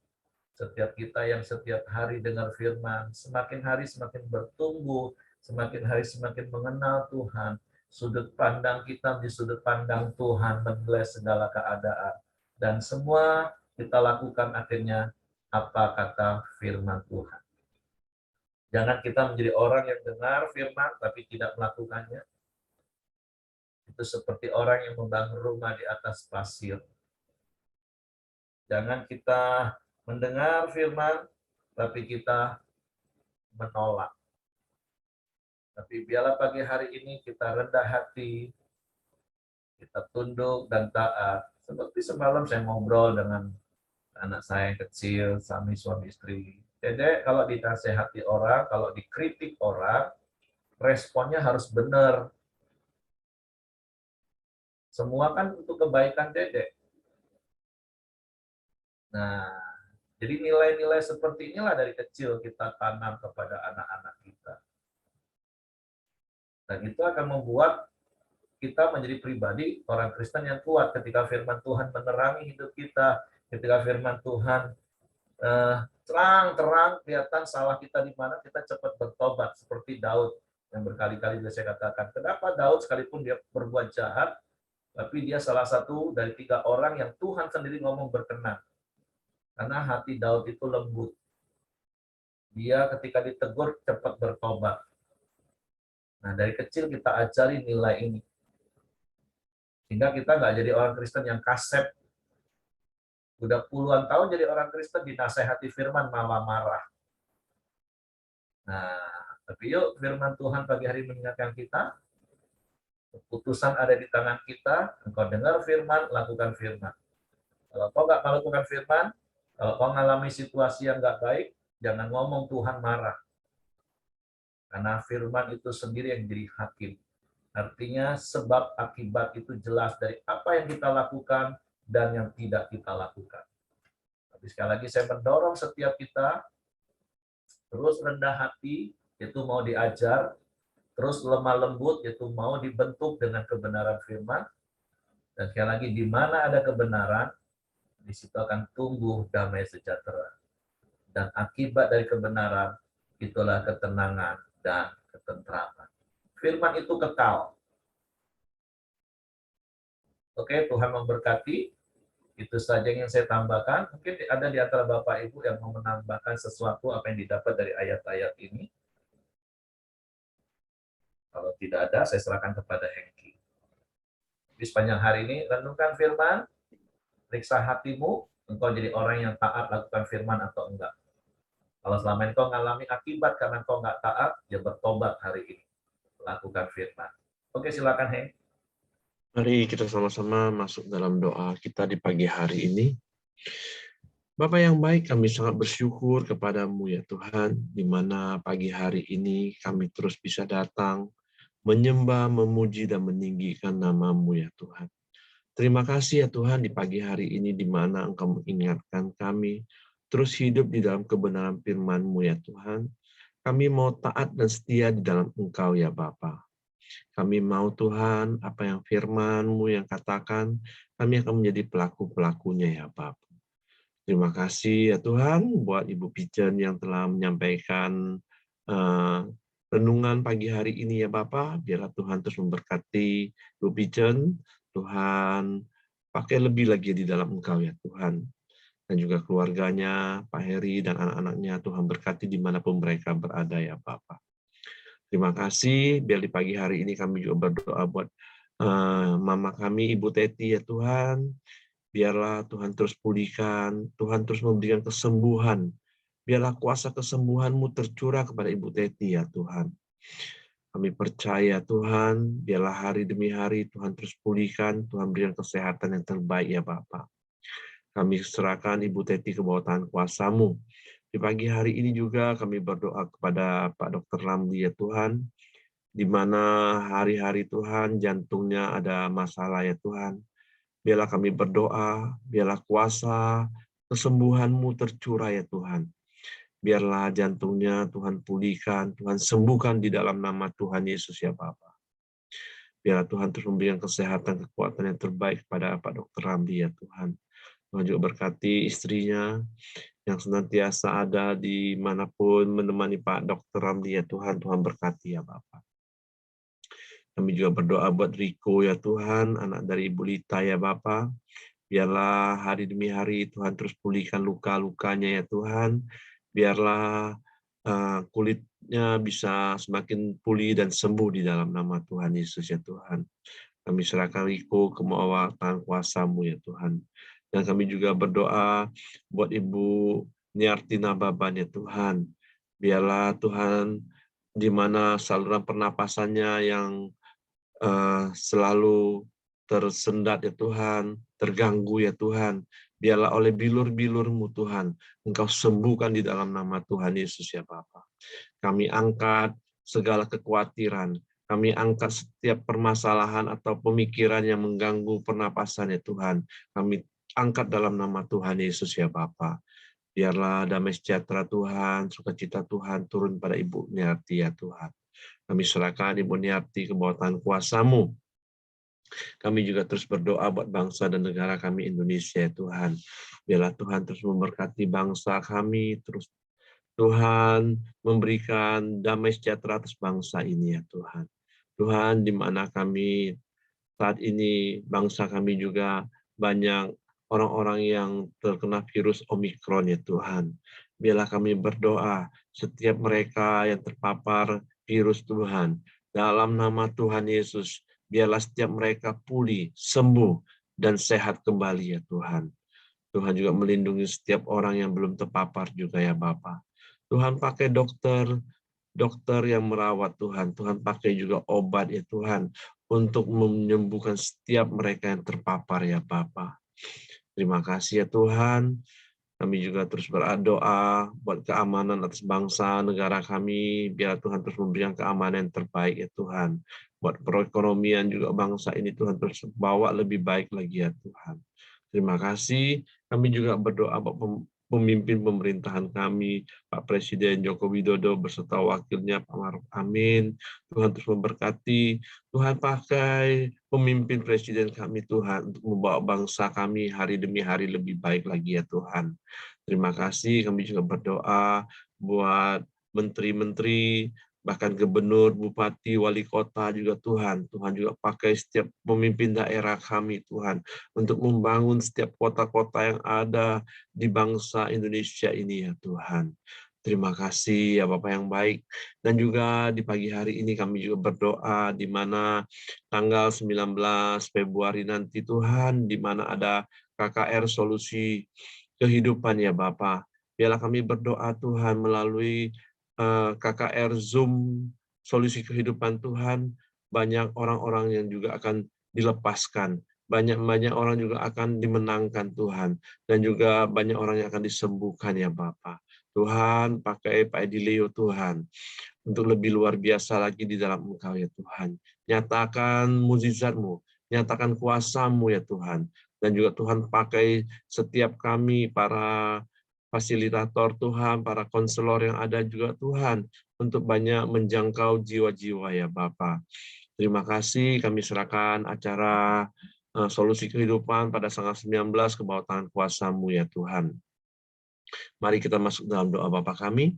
setiap kita yang setiap hari dengar firman, semakin hari semakin bertumbuh, semakin hari semakin mengenal Tuhan. Sudut pandang kita di sudut pandang Tuhan menilai segala keadaan. Dan semua kita lakukan akhirnya apa kata firman Tuhan. Jangan kita menjadi orang yang dengar firman tapi tidak melakukannya. Itu seperti orang yang membangun rumah di atas pasir. Jangan kita mendengar firman tapi kita menolak. Tapi biarlah pagi hari ini kita rendah hati, kita tunduk dan taat. Seperti semalam saya ngobrol dengan anak saya yang kecil, suami istri. Jadi kalau dinasehati orang, kalau dikritik orang, responnya harus benar. Semua kan untuk kebaikan Dedek. Nah, jadi nilai-nilai seperti inilah dari kecil kita tanam kepada anak-anak kita. Dan itu akan membuat kita menjadi pribadi orang Kristen yang kuat ketika firman Tuhan menerangi hidup kita, ketika firman Tuhan terang-terang kelihatan salah kita di mana, kita cepat bertobat seperti Daud yang berkali-kali saya katakan. Kenapa Daud sekalipun dia berbuat jahat, tapi dia salah satu dari 3 orang yang Tuhan sendiri ngomong berkenan. Karena hati Daud itu lembut. Dia ketika ditegur cepat bertobat. Nah, dari kecil kita ajari nilai ini. Sehingga kita nggak jadi orang Kristen yang kasep. Udah puluhan tahun jadi orang Kristen, dinasehati firman malah marah. Nah, tapi yuk firman Tuhan pagi hari mengingatkan kita, keputusan ada di tangan kita, engkau dengar firman, lakukan firman. Kalau kau nggak melakukan firman, kalau kau mengalami situasi yang nggak baik, jangan ngomong Tuhan marah. Karena firman itu sendiri yang jadi hakim. Artinya sebab akibat itu jelas dari apa yang kita lakukan dan yang tidak kita lakukan. Tapi sekali lagi saya mendorong setiap kita terus rendah hati, itu mau diajar, terus lemah lembut, itu mau dibentuk dengan kebenaran firman. Dan sekali lagi di mana ada kebenaran, di situ akan tumbuh damai sejahtera. Dan akibat dari kebenaran itulah ketenangan dan ketentraman. Firman itu kekal. Oke, Tuhan memberkati. Itu saja yang saya tambahkan. Mungkin ada di antara Bapak Ibu yang mau menambahkan sesuatu apa yang didapat dari ayat-ayat ini. Kalau tidak ada, saya serahkan kepada Hengki. Di sepanjang hari ini, renungkan firman, periksa hatimu, engkau jadi orang yang taat lakukan firman atau enggak. Kalau selama ini kau mengalami akibat karena kau enggak taat, ya bertobat hari ini. Lakukan firman. Oke, silakan Heng. Mari kita sama-sama masuk dalam doa kita di pagi hari ini. Bapa yang baik, kami sangat bersyukur kepadamu ya Tuhan, di mana pagi hari ini kami terus bisa datang, menyembah, memuji, dan meninggikan namamu ya Tuhan. Terima kasih ya Tuhan di pagi hari ini di mana Engkau mengingatkan kami, terus hidup di dalam kebenaran firman-Mu ya Tuhan. Kami mau taat dan setia di dalam Engkau ya Bapa. Kami mau Tuhan, apa yang firman-Mu yang katakan, kami akan menjadi pelaku-pelakunya ya Bapa. Terima kasih ya Tuhan buat Ibu Pijen yang telah menyampaikan renungan pagi hari ini ya Bapa. Biarlah Tuhan terus memberkati Ibu Pijen. Tuhan pakai lebih lagi di dalam Engkau ya Tuhan. Dan juga keluarganya, Pak Heri dan anak-anaknya, Tuhan berkati dimanapun mereka berada ya Bapa. Terima kasih, biar di pagi hari ini kami juga berdoa buat mama kami, Ibu Teti ya Tuhan. Biarlah Tuhan terus pulihkan, Tuhan terus memberikan kesembuhan. Biarlah kuasa kesembuhan-Mu tercurah kepada Ibu Teti ya Tuhan. Kami percaya Tuhan, biarlah hari demi hari Tuhan terus pulihkan, Tuhan berikan kesehatan yang terbaik ya Bapa. Kami serahkan Ibu Teti ke bawah tangan kuasa-Mu. Di pagi hari ini juga kami berdoa kepada Pak Dr. Ramli ya Tuhan, di mana hari-hari Tuhan jantungnya ada masalah ya Tuhan. Biarlah kami berdoa, biarlah kuasa kesembuhan-Mu tercurah ya Tuhan. Biarlah jantungnya Tuhan pulihkan, Tuhan sembuhkan di dalam nama Tuhan Yesus ya Bapa. Biarlah Tuhan terus memberikan kesehatan, kekuatan yang terbaik kepada Pak Dr. Ramli ya Tuhan. Tuhan juga berkati istrinya yang senantiasa ada dimanapun menemani Pak Dr. Ramli ya Tuhan. Tuhan berkati ya Bapak. Kami juga berdoa buat Riko ya Tuhan, anak dari Ibu Lita ya Bapak. Biarlah hari demi hari Tuhan terus pulihkan luka-lukanya ya Tuhan. Biarlah kulitnya bisa semakin pulih dan sembuh di dalam nama Tuhan Yesus ya Tuhan. Kami serahkan Riko ke bawah tangan kuasa-Mu ya Tuhan. Dan kami juga berdoa buat Ibu Niarti Nababan ya Tuhan. Biarlah Tuhan di mana saluran pernapasannya yang selalu tersendat ya Tuhan, terganggu ya Tuhan. Biarlah oleh bilur-bilur-Mu Tuhan, Engkau sembuhkan di dalam nama Tuhan Yesus ya Bapa. Kami angkat segala kekhawatiran, kami angkat setiap permasalahan atau pemikiran yang mengganggu pernapasan ya Tuhan. Kami angkat dalam nama Tuhan Yesus ya Bapa. Biarlah damai sejahtera Tuhan, sukacita Tuhan turun pada Ibu Niarti ya Tuhan. Kami serahkan Ibu Niarti ke bawah tangan kuasa-Mu. Kami juga terus berdoa buat bangsa dan negara kami Indonesia ya Tuhan. Biarlah Tuhan terus memberkati bangsa kami, terus Tuhan memberikan damai sejahtera atas bangsa ini ya Tuhan. Tuhan, di mana kami saat ini, bangsa kami juga banyak orang-orang yang terkena virus Omikron ya Tuhan. Biarlah kami berdoa setiap mereka yang terpapar virus Tuhan. Dalam nama Tuhan Yesus, biarlah setiap mereka pulih, sembuh, dan sehat kembali ya Tuhan. Tuhan juga melindungi setiap orang yang belum terpapar juga ya Bapa. Tuhan pakai dokter yang merawat Tuhan. Tuhan pakai juga obat ya Tuhan untuk menyembuhkan setiap mereka yang terpapar ya Bapa. Terima kasih ya Tuhan. Kami juga terus berdoa buat keamanan atas bangsa, negara kami. Biar Tuhan terus memberikan keamanan yang terbaik ya Tuhan. Buat perekonomian juga bangsa ini Tuhan terus bawa lebih baik lagi ya Tuhan. Terima kasih. Kami juga berdoa buat pemimpin pemerintahan kami, Pak Presiden Joko Widodo beserta wakilnya Pak Maruf Amin. Tuhan terus memberkati. Tuhan pakai pemimpin presiden kami Tuhan untuk membawa bangsa kami hari demi hari lebih baik lagi ya Tuhan. Terima kasih. Kami juga berdoa buat menteri-menteri, bahkan gubernur, bupati, wali kota juga Tuhan. Tuhan juga pakai setiap pemimpin daerah kami Tuhan untuk membangun setiap kota-kota yang ada di bangsa Indonesia ini ya Tuhan. Terima kasih ya Bapak yang baik. Dan juga di pagi hari ini kami juga berdoa di mana tanggal 19 Februari nanti Tuhan, di mana ada KKR Solusi Kehidupan ya Bapak. Biarlah kami berdoa Tuhan melalui KKR Zoom Solusi Kehidupan Tuhan, banyak orang-orang yang juga akan dilepaskan. Banyak orang juga akan dimenangkan Tuhan. Dan juga banyak orang yang akan disembuhkan ya Bapak. Tuhan, pakai Pak Edi Leo Tuhan, untuk lebih luar biasa lagi di dalam Engkau ya Tuhan. Nyatakan mukjizat-Mu, nyatakan kuasa-Mu ya Tuhan. Dan juga Tuhan pakai setiap kami, para fasilitator Tuhan, para konselor yang ada juga Tuhan, untuk banyak menjangkau jiwa-jiwa ya Bapak. Terima kasih, kami serahkan acara Solusi Kehidupan pada tanggal 19 ke bawah tangan kuasa-Mu ya Tuhan. Mari kita masuk dalam doa Bapa kami.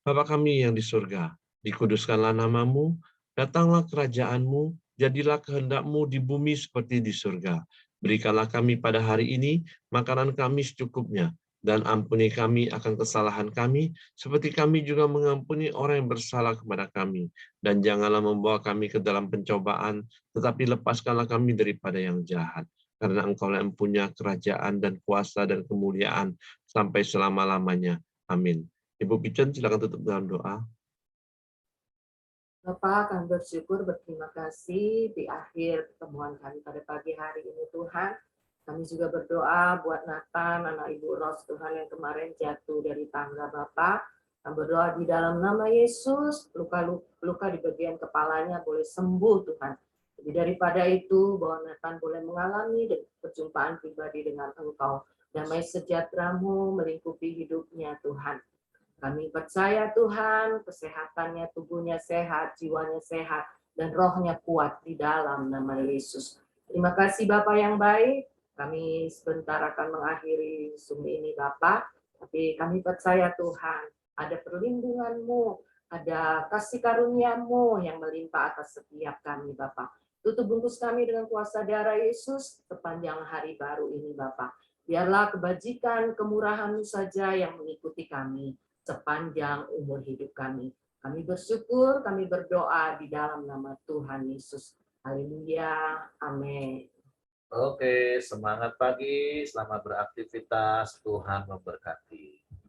Bapa kami yang di surga, dikuduskanlah nama-Mu, datanglah kerajaan-Mu, jadilah kehendak-Mu di bumi seperti di surga. Berikanlah kami pada hari ini makanan kami secukupnya, dan ampuni kami akan kesalahan kami, seperti kami juga mengampuni orang yang bersalah kepada kami. Dan janganlah membawa kami ke dalam pencobaan, tetapi lepaskanlah kami daripada yang jahat. Karena Engkau yang punya kerajaan dan kuasa dan kemuliaan sampai selama-lamanya. Amin. Ibu Pichen, silakan tutup dalam doa. Bapak, kami bersyukur, berterima kasih di akhir pertemuan kami pada pagi hari ini Tuhan. Kami juga berdoa buat Nathan, anak Ibu Ros Tuhan yang kemarin jatuh dari tangga Bapak. Kami berdoa di dalam nama Yesus, luka di bagian kepalanya boleh sembuh Tuhan. Lebih daripada itu, bahwa Nathan boleh mengalami perjumpaan pribadi dengan Engkau. Damai sejahtera-Mu melingkupi hidupnya Tuhan. Kami percaya Tuhan, kesehatannya, tubuhnya sehat, jiwanya sehat, dan rohnya kuat di dalam nama Yesus. Terima kasih Bapak yang baik. Kami sebentar akan mengakhiri Zoom ini Bapak. Tapi kami percaya Tuhan, ada perlindungan-Mu, ada kasih karunia-Mu yang melimpah atas setiap kami Bapak. Tutup bungkus kami dengan kuasa darah Yesus sepanjang hari baru ini Bapak. Biarlah kebajikan, kemurahan-Mu saja yang mengikuti kami sepanjang umur hidup kami. Kami bersyukur, kami berdoa di dalam nama Tuhan Yesus. Haleluya. Amin. Oke, semangat pagi, selamat beraktivitas, Tuhan memberkati.